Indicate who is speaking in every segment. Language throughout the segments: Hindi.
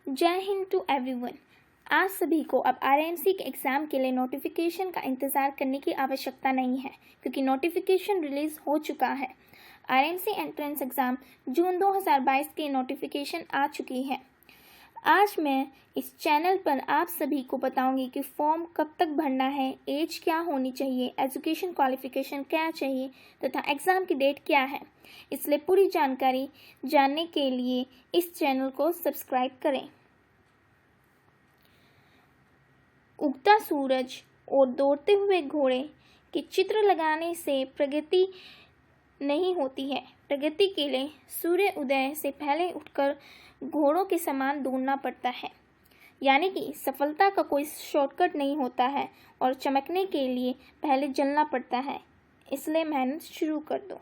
Speaker 1: जय हिंद टू एवरीवन। आप सभी को अब आरएमसी के एग्ज़ाम के लिए नोटिफिकेशन का इंतज़ार करने की आवश्यकता नहीं है, क्योंकि नोटिफिकेशन रिलीज़ हो चुका है। आरएमसी एंट्रेंस एग्ज़ाम जून 2022 की नोटिफिकेशन आ चुकी है। आज मैं इस चैनल पर आप सभी को बताऊंगी कि फॉर्म कब तक भरना है, एज क्या होनी चाहिए, एजुकेशन क्वालिफिकेशन क्या चाहिए तथा एग्ज़ाम की डेट क्या है। इसलिए पूरी जानकारी जानने के लिए इस चैनल को सब्सक्राइब करें। उगता सूरज और दौड़ते हुए घोड़े के चित्र लगाने से प्रगति नहीं होती है। प्रगति के लिए सूर्य उदय से पहले उठकर घोड़ों के समान दौड़ना पड़ता है। यानी कि सफलता का कोई शॉर्टकट नहीं होता है और चमकने के लिए पहले जलना पड़ता है। इसलिए मेहनत शुरू कर दो।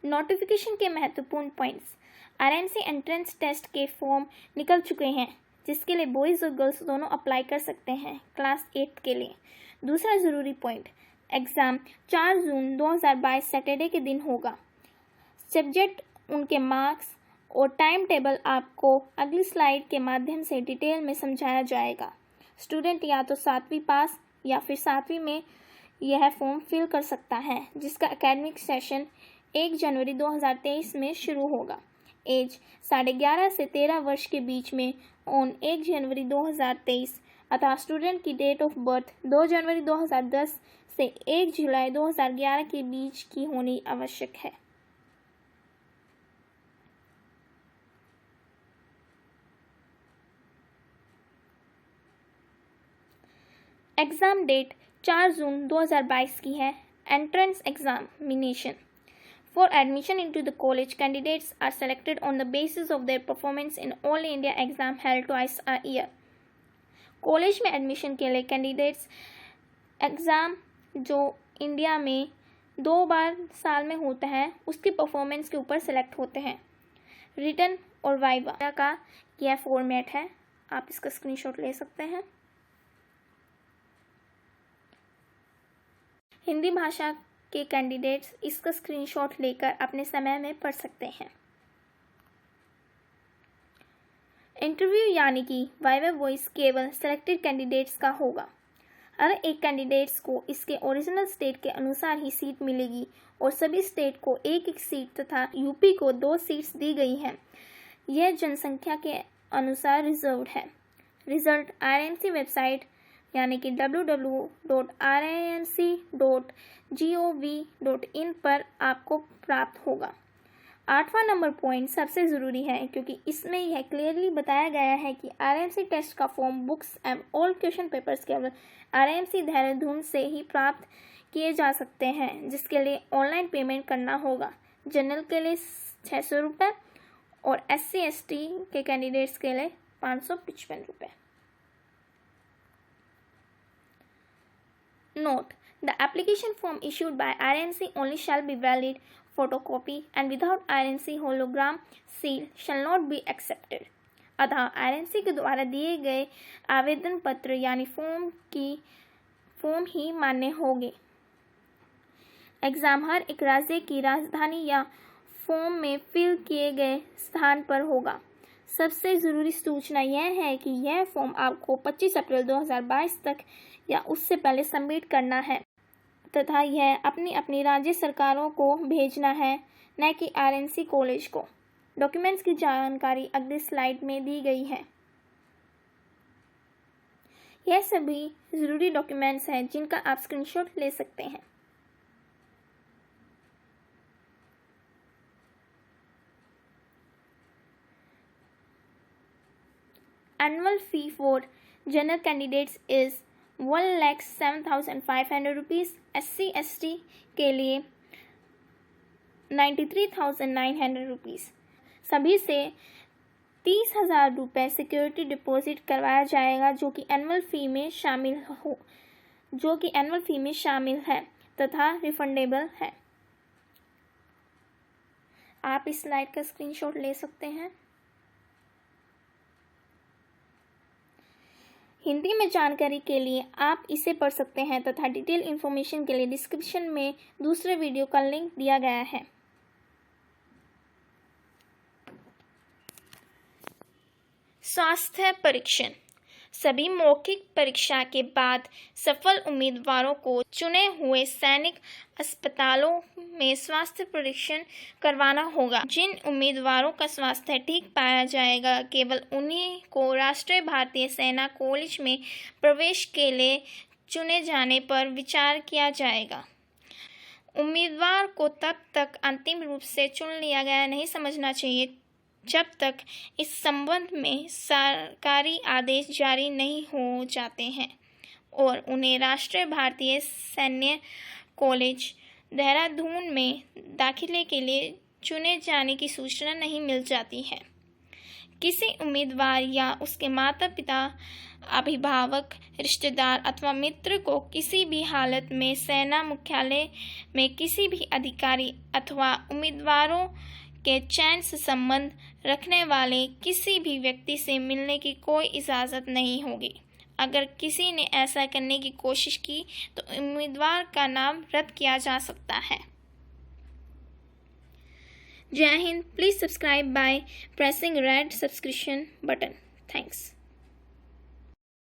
Speaker 1: नोटिफिकेशन के महत्वपूर्ण पॉइंट्स। आरएमसी एंट्रेंस टेस्ट के फॉर्म निकल चुके हैं, जिसके लिए बॉयज़ और गर्ल्स दोनों अप्लाई कर सकते हैं क्लास 8 के लिए। दूसरा ज़रूरी पॉइंट, एग्ज़ाम 4 जून 2022 सैटरडे के दिन होगा। सब्जेक्ट, उनके मार्क्स और टाइम टेबल आपको अगली स्लाइड के माध्यम से डिटेल में समझाया जाएगा। स्टूडेंट या तो 7वीं पास या फिर 7वीं में यह फॉर्म फिल कर सकता है, जिसका एकेडमिक सेशन 1 जनवरी 2023 में शुरू होगा। एज 11.5 से 13 वर्ष के बीच में ऑन 1 जनवरी 2023 अतः स्टूडेंट की डेट ऑफ बर्थ 2 जनवरी 2010 से 1 जुलाई 2011 के बीच की होनी आवश्यक है। एग्ज़ाम डेट 4 जून 2022 की है। Entrance examination For admission into the college, candidates are selected on the basis of their performance in All India exam held twice a year. College में एडमिशन के लिए कैंडिडेट्स एग्ज़ाम जो इंडिया में 2 बार साल में होता है उसकी परफॉर्मेंस के ऊपर सेलेक्ट होते हैं। रिटन और वाइवा का यह फॉर्मेट है, आप इसका स्क्रीनशॉट ले सकते हैं। हिंदी भाषा के कैंडिडेट्स इसका स्क्रीनशॉट लेकर अपने समय में पढ़ सकते हैं। इंटरव्यू यानी कि वाइवा वॉइस केवल सेलेक्टेड कैंडिडेट्स का होगा। हर एक कैंडिडेट्स को इसके ओरिजिनल स्टेट के अनुसार ही सीट मिलेगी और सभी स्टेट को एक सीट तथा यूपी को 2 सीट्स दी गई हैं। यह जनसंख्या के अनुसार रिजर्व्ड है। रिजल्ट आरएमसी वेबसाइट यानी कि www.rimc.gov.in पर आपको प्राप्त होगा। 8वां नंबर पॉइंट सबसे ज़रूरी है, क्योंकि इसमें यह क्लियरली बताया गया है कि आरएमसी टेस्ट का form, books and all question papers केवल आरएमसी देहरादून से ही प्राप्त किए जा सकते हैं, जिसके लिए ऑनलाइन पेमेंट करना होगा। जनरल के लिए 600 रुपये और SC/ST के कैंडिडेट्स के लिए 555 रुपये। Note: the application form issued by RMC only shall be valid photocopy and without RMC hologram seal shall not be accepted. अतः RMC के द्वारा दिए गए आवेदन पत्र यानी फॉर्म ही मान्य होंगे। एग्ज़ाम हर एक राज्य की राजधानी या फॉर्म में फिल किए गए स्थान पर होगा। सबसे ज़रूरी सूचना यह है कि यह फॉर्म आपको 25 अप्रैल 2022 तक या उससे पहले सबमिट करना है तथा यह अपनी अपनी राज्य सरकारों को भेजना है, न कि आरएमसी कॉलेज को। डॉक्यूमेंट्स की जानकारी अगली स्लाइड में दी गई है। यह सभी ज़रूरी डॉक्यूमेंट्स हैं जिनका आप स्क्रीनशॉट ले सकते हैं। Annual fee for general candidates is 1,07,500 rupees, SC/ST के लिए 93,900 रुपीज़। सभी से 30,000 रुपये सिक्योरिटी डिपॉजिट करवाया जाएगा, जो कि एनुअल फी में शामिल है तथा रिफंडेबल है। आप इस स्लाइड का स्क्रीनशॉट ले सकते हैं। हिंदी में जानकारी के लिए आप इसे पढ़ सकते हैं तथा डिटेल इन्फॉर्मेशन के लिए डिस्क्रिप्शन में दूसरे वीडियो का लिंक दिया गया है। स्वास्थ्य परीक्षण। सभी मौखिक परीक्षा के बाद सफल उम्मीदवारों को चुने हुए सैनिक अस्पतालों में स्वास्थ्य परीक्षण करवाना होगा। जिन उम्मीदवारों का स्वास्थ्य ठीक पाया जाएगा, केवल उन्हीं को राष्ट्रीय भारतीय सेना कॉलेज में प्रवेश के लिए चुने जाने पर विचार किया जाएगा। उम्मीदवार को तब तक अंतिम रूप से चुन लिया गया नहीं समझना चाहिए जब तक इस संबंध में सरकारी आदेश जारी नहीं हो जाते हैं और उन्हें राष्ट्रीय भारतीय सैन्य कॉलेज देहरादून में दाखिले के लिए चुने जाने की सूचना नहीं मिल जाती है। किसी उम्मीदवार या उसके माता पिता, अभिभावक, रिश्तेदार अथवा मित्र को किसी भी हालत में सेना मुख्यालय में किसी भी अधिकारी अथवा उम्मीदवारों के चयन से संबंध रखने वाले किसी भी व्यक्ति से मिलने की कोई इजाज़त नहीं होगी। अगर किसी ने ऐसा करने की कोशिश की तो उम्मीदवार का नाम रद्द किया जा सकता है। जय Hind. Please subscribe by pressing red subscription button. Thanks.